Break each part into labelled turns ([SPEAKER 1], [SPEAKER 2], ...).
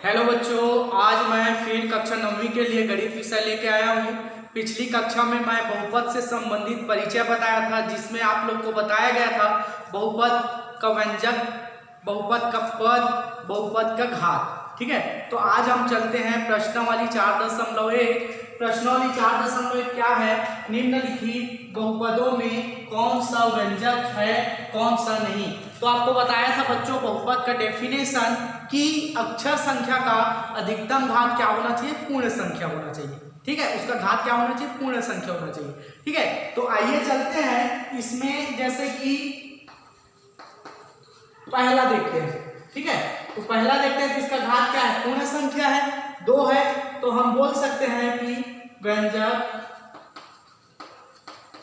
[SPEAKER 1] Hello बच्चों, आज मैं फिर कक्षा 9वीं के लिए गणित विषय लेके आया हूँ। पिछली कक्षा में मैं बहुपद से संबंधित परिचय बताया था, जिसमें आप लोग को बताया गया था बहुपद का व्यंजक, बहुपद का पद, बहुपद का घात। ठीक है, तो आज हम चलते हैं प्रश्नावली 4.1। प्रश्नावली 4.1 क्या है? निम्नलिखित बहुपदों में कौन सा व्यंजक है, कौन सा नहीं। तो आपको बताया था बच्चों बहुपद का डेफिनेशन कि अक्षर संख्या का अधिकतम घात क्या होना चाहिए? पूर्ण संख्या होना चाहिए। ठीक है, उसका घात क्या होना चाहिए? पूर्ण संख्या होना चाहिए। ठीक है, तो आइए चलते हैं इसमें, जैसे कि पहला देखते हैं। ठीक है, तो पहला देखते हैं, इसका घात क्या है? पूर्ण संख्या है, 2 है। तो हम बोल सकते हैं कि व्यंजक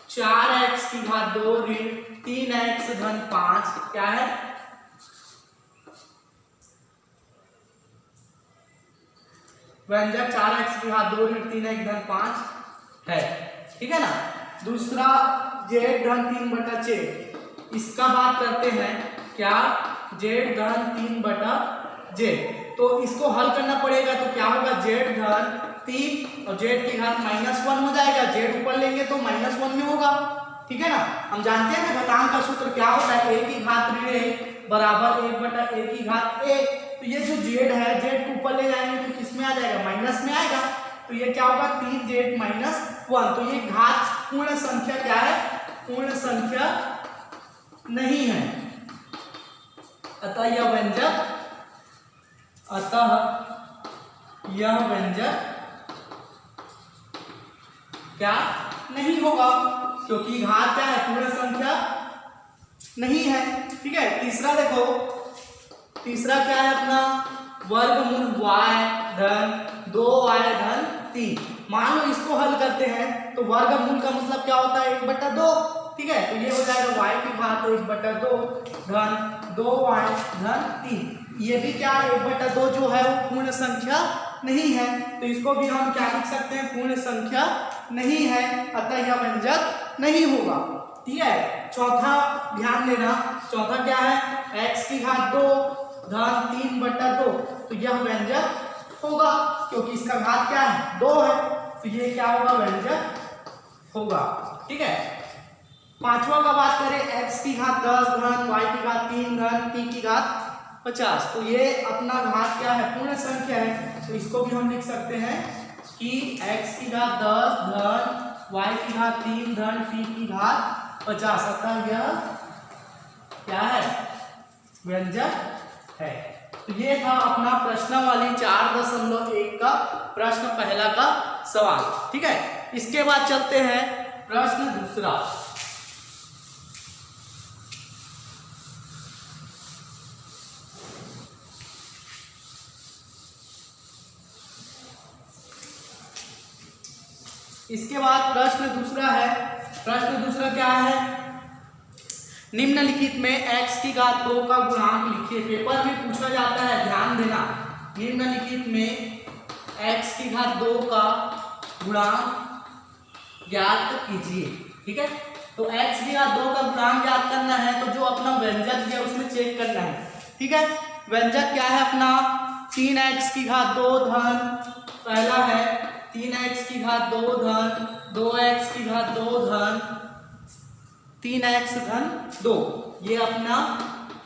[SPEAKER 1] 4x की घात 2 ऋण 3x धन 5 क्या है? व्यंजक 4x की घात 2 ऋण 3x धन 5 है। ठीक है ना। दूसरा z धन 3/z, इसका बात करते हैं क्या? z धन 3/z, तो इसको हल करना पड़ेगा। तो क्या होगा? z धन 3 और z की घात -1 हो जाएगा। z ऊपर लेंगे तो -1 में होगा। ठीक है ना। हम जानते हैं ना घातांक का सूत्र क्या होता है? a की घात ऋण a बराबर 1/a की घात a। तो ये जो z है, z को ऊपर ले जाएंगे तो किस में आ जाएगा? माइनस में आएगा। तो ये क्या होगा? 3z - 1। तो ये घात पूर्ण संख्या क्या है? पूर्ण संख्या नहीं है। अतः यह व्यंजक क्या नहीं होगा, क्योंकि घात क्या है? पूर्ण संख्या नहीं है। ठीक है, तीसरा देखो, तीसरा क्या है अपना? वर्गमूल y धन 2y धन 3। मान लो इसको हल करते हैं तो वर्गमूल का मतलब क्या होता है? 1/2। ठीक है, तो ये हो जाएगा y की घात 1/2 धन 2y धन 3। ये भी क्या है? 1/2 जो है वो पूर्ण संख्या नहीं है। तो इसको भी हम क्या लिख सकते हैं? पूर्ण संख्या नहीं है, अतः यह व्यंजक नहीं होगा। ठीक है, चौथा ध्यान देना। चौथा क्या है? x की घात 2 धन 3/2, तो यह व्यंजक होगा, क्योंकि इसका घात क्या है? 2 है। तो ये क्या होगा? व्यंजक होगा। ठीक है, पांचवा का बात करें, x की घात 10 धन y की घात 3 धन t की घात 50, तो ये अपना घात क्या है? पूर्ण संख्या है। तो इसको भी हम लिख सकते हैं कि x की घात 10 धन y की घात 3 धन t की घात 50, अतः यह क्या है? व्यंजक है। तो ये था अपना प्रश्नावली 4.1 का प्रश्न पहला का सवाल। ठीक है, इसके बाद चलते हैं प्रश्न दूसरा। इसके बाद प्रश्न दूसरा है। प्रश्न दूसरा क्या है? निम्नलिखित में x की घात 2 का गुणांक लिखिए। पेपर में पूछा जाता है, ध्यान देना। निम्नलिखित में x की घात 2 का गुणांक ज्ञात कीजिए। ठीक है, तो x की घात 2 का गुणांक ज्ञात करना है, तो जो अपना व्यंजक है उसमें चेक करना है। ठीक है, व्यंजक क्या है अपना? 3x की घात 2 धन, पहला है 3x की घात 2 धन 2x की घात 2 धन 3x धन 2। ये अपना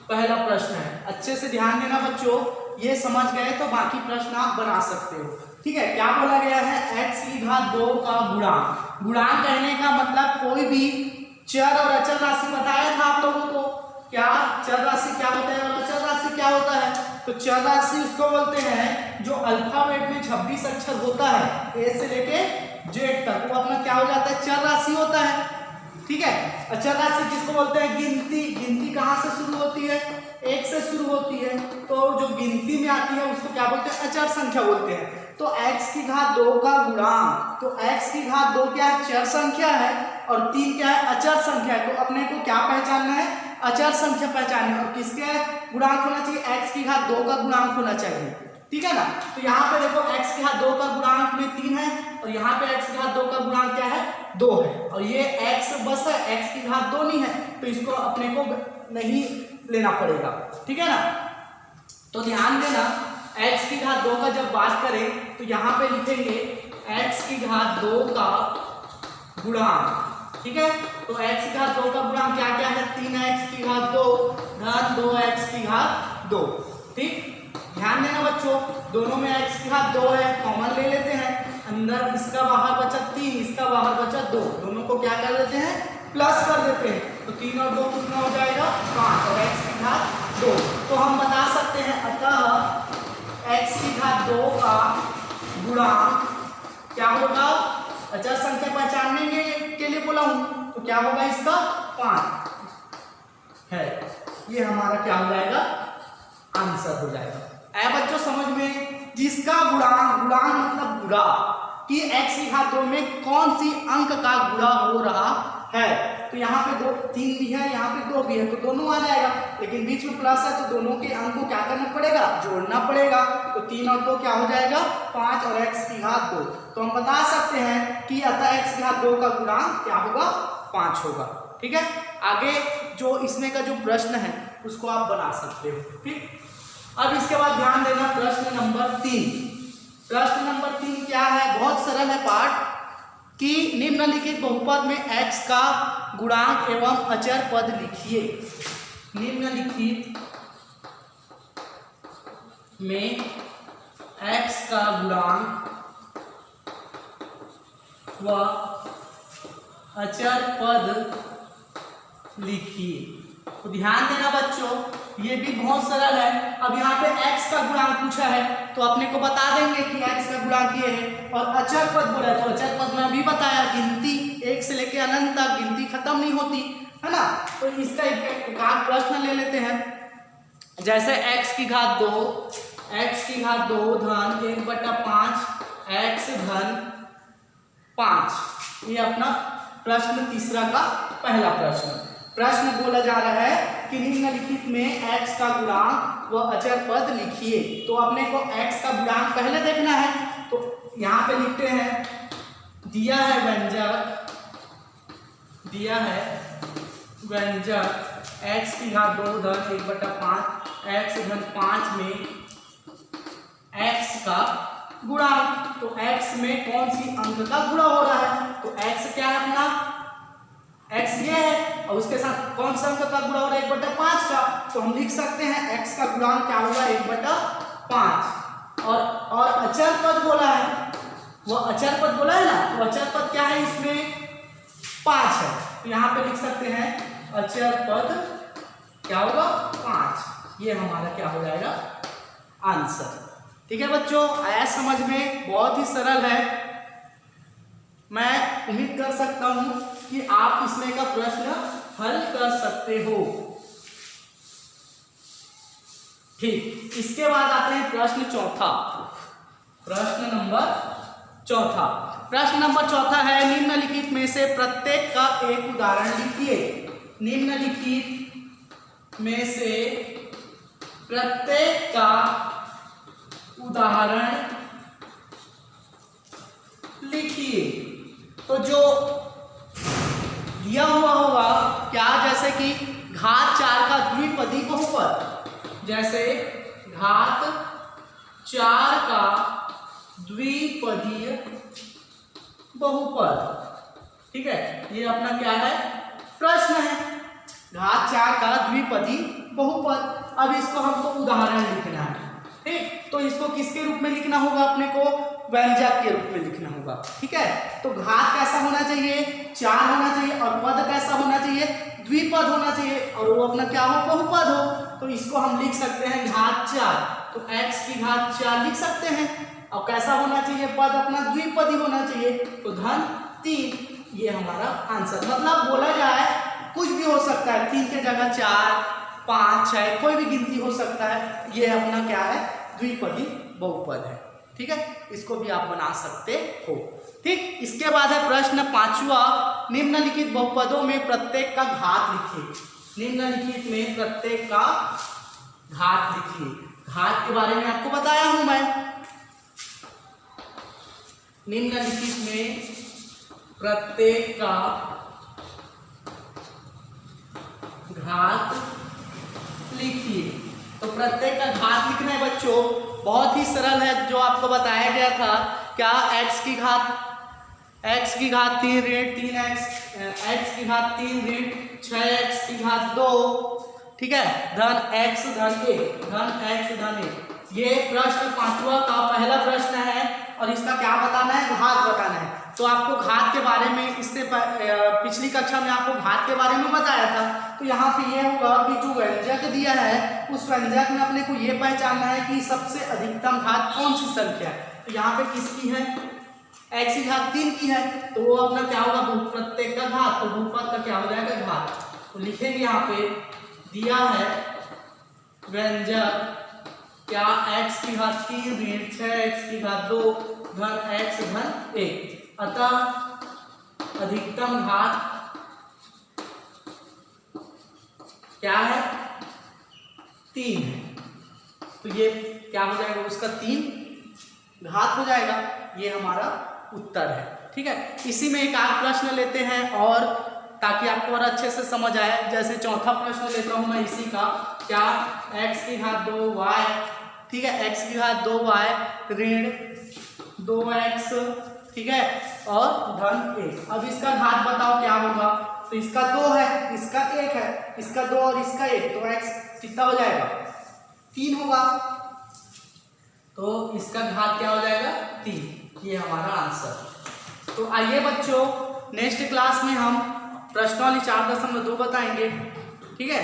[SPEAKER 1] पहला प्रश्न है। अच्छे से ध्यान देना बच्चों, ये समझ गए तो बाकी प्रश्न आप बना सकते हो। ठीक है, क्या बोला गया है? x की घात 2 का गुणांक। गुणांक कहने का मतलब कोई भी चर और अचर राशि बताया था आप लोगों को। क्या चर राशि क्या होता है और अचर राशि क्या होता है? तो चर राशि उसको बोलते हैं जो अल्फाबेट में 26 अक्षर होता है, ए से लेके जेड तक, वो अपना क्या हो जाता है? चर राशि होता है। ठीक है, अचर राशि किसको बोलते हैं? गिनती। गिनती कहाँ से शुरू होती है? 1 से शुरू होती है। तो जो गिनती में आती है उसको क्या बोलते हैं? अचर संख्या बोलते हैं। तो x की घात 2 का गुणांक, तो x की घात 2 क्या है? चर संख्या है, और 3 क्या है? अचर संख्या है। तो अपने को क्या पहचानना है? अचर संख्या पहचाननी है। और किसके गुणांक होना चाहिए? x की घात 2 का गुणांक होना चाहिए। ठीक है ना। तो यहाँ पे देखो x की घात 2 का गुणांक में 3 है, और यहाँ पे x की घात 2 का गुणांक क्या है? 2 है, और ये x बस है, x की घात 2 नहीं है, तो इसको अपने को नहीं लेना पड़ेगा। ठीक है ना। तो ध्यान देना, x की घात 2 का जब बात करें तो यहाँ पे लिखेंगे x की घात 2 का गुणांक, ठीक है। तो x की घात 2 का गुणांक क्या क्या है, 3x की घात 2 धन 2x की घात 2, ठीक। ध्यान देना बच्चों, दोनों में x की घात 2 है, कॉमन ले लेते हैं, अंदर इसका बाहर बचा 3, इसका बाहर बचा 2, दोनों को क्या कर देते हैं, प्लस कर देते हैं। तो 3 और 2 कितना हो जाएगा, 5 और x की घात 2। तो हम बता सकते हैं अतः x की घात 2 का गुणांक क्या होगा, अचर संख्या पहचानने के लिए बोला हूं, तो क्या होगा इसका 5 है। ये हमारा क्या हो जाएगा, आंसर हो जाएगा। ऐ बच्चों समझ में, जिसका गुणांक, गुणांक मतलब गुणा, कि x की घात 2 में कौन सी अंक का गुणा हो रहा है। तो यहाँ पे 3 भी है, यहाँ पे 2 भी है, तो दोनों आ जाएगा, लेकिन बीच में प्लस है तो दोनों के अंक को क्या करना पड़ेगा, जोड़ना पड़ेगा। तो 3 और 2 क्या हो जाएगा, 5 और x की घात 2। तो हम बता सकते हैं कि अतः x की घात 2 का गुणांक क्या होगा, 5 होगा, ठीक है। आगे जो इसमें का जो प्रश्न है उसको आप बना सकते हो, ठीक। अब इसके बाद ध्यान देना प्रश्न नंबर 3। प्रश्न नंबर 3 क्या है, बहुत सरल है पाठ, कि निम्नलिखित बहुपद में x का गुणांक एवं अचर पद लिखिए। निम्नलिखित में x का गुणांक व अचर पद लिखिए। तो ध्यान देना बच्चों, ये भी बहुत सरल है। अब यहाँ पे x का गुणांक पूछा है तो अपने को बता देंगे कि x का गुणांक ये है, और अचर पद बोला है तो अचर पद में अभी बताया, गिनती 1 से लेकर अनंत तक गिनती खत्म नहीं होती है ना। तो इसका एक आध प्रश्न ले लेते हैं, जैसे x की घात 2, x की घात 2 धन 1/5 x धन 5, ये अपना प्रश्न तीसरा का पहला प्रश्न। प्रश्न बोला जा रहा है कि निम्नलिखित में x का गुणांक व अचर पद लिखिए। तो अपने को x का गुणांक पहले देखना है, तो यहाँ पे लिखते हैं, दिया है व्यंजक, दिया है व्यंजक x की घात 2 धन 1/5 x धन 5 में x का गुणांक। तो x में कौन सी अंक का गुणा हो रहा है, तो x क्या है अपना, x ये है, और उसके साथ कौन सा अंक का गुणा हो रहा है, 1/5 का। तो हम लिख सकते हैं x का गुणांक क्या होगा, 1/5। और अचर पद बोला है, वो अचर पद बोला है ना, तो अचर पद क्या है, इसमें 5 है, तो यहाँ पे लिख सकते हैं अचर पद क्या होगा, 5। ये हमारा क्या हो जाएगा, आंसर। ठीक है बच्चों, आया समझ में, बहुत ही सरल है। मैं उम्मीद कर सकता हूं कि आप इसमें का प्रश्न हल कर सकते हो। ठीक, इसके बाद आते हैं प्रश्न चौथा। प्रश्न नंबर चौथा, प्रश्न नंबर चौथा है, निम्नलिखित में से प्रत्येक का एक उदाहरण लिखिए। निम्नलिखित में से प्रत्येक का उदाहरण लिखिए। तो जो दिया हुआ होगा क्या, जैसे कि घात 4 का द्विपदी बहुपद, जैसे घात 4 का द्विपदीय बहुपद, ठीक है, ये अपना क्या है, प्रश्न है, घात 4 का द्विपदी बहुपद। अब इसको हमको उदाहरण लिखना है, ठीक। तो इसको किसके रूप में लिखना होगा, अपने को व्यंजक के रूप में लिखना होगा, ठीक है। तो घात कैसा होना चाहिए, 4 होना चाहिए, और पद कैसा होना चाहिए, द्विपद होना चाहिए, और वो अपना क्या हो, बहुपद हो। तो इसको हम लिख सकते हैं घात 4, तो x की घात 4 लिख सकते हैं। और कैसा होना चाहिए, पद अपना द्विपदी होना चाहिए, तो धन 3। ये हमारा आंसर, मतलब बोला जाए कुछ भी हो सकता है, 3 के जगह 4, 5, 6 कोई भी गिनती हो सकता है। ये अपना क्या है, द्विपदी बहुपद है, ठीक है। इसको भी आप बना सकते हो, ठीक। इसके बाद है प्रश्न 5वां, निम्नलिखित बहुपदों में प्रत्येक का घात लिखिए। निम्नलिखित में प्रत्येक का घात लिखिए। घात के बारे में आपको बताया हूं मैं। निम्नलिखित में प्रत्येक का घात लिखिए। तो प्रत्येक का घात लिखना है बच्चों, बहुत ही सरल है जो आपको बताया गया था। क्या x की घात 3 ऋण 3x, x की घात 3 ऋण 6x की घात 2, ठीक है, धन x धन 1, धन x धन 1। ये प्रश्न 5वां का पहला प्रश्न है और इसका क्या बताना है, घात बताना है। तो आपको घात के बारे में इससे पिछली कक्षा में आपको घात के बारे में बताया था। तो यहाँ पे ये होगा कि जो व्यंजक दिया है उस व्यंजक में अपने को ये पहचानना है कि सबसे अधिकतम घात कौन सी संख्या है। तो यहाँ पे किसकी है, x की घात 3 की है, तो वो अपना क्या होगा, प्रत्येक का घात, तो बहुपद का क्या हो जाएगा, घात। तो लिखेंगे यहाँ पे दिया है व्यंजक क्या x की घात 3 ऋण 6x की घात 2 धन x धन 1, अतः अधिकतम घात क्या है, 3 है। तो ये क्या हो जाएगा, उसका 3 घात हो जाएगा। ये हमारा उत्तर है, ठीक है। इसी में एक और प्रश्न लेते हैं और ताकि आपको और अच्छे से समझ आए। जैसे चौथा प्रश्न लेता हूं मैं इसी का, क्या x की घात 2y, ठीक है, x की घात 2y ऋण 2x, ठीक है, और धन 1। अब इसका घात बताओ क्या होगा। तो इसका 2 है, इसका 1 है, इसका 2 और इसका 1, तो x कितना हो जाएगा, 3 होगा। तो इसका घात क्या हो जाएगा, 3। ये हमारा आंसर। तो आइए बच्चों नेक्स्ट क्लास में हम प्रश्नावली 4.2 बताएंगे, ठीक है।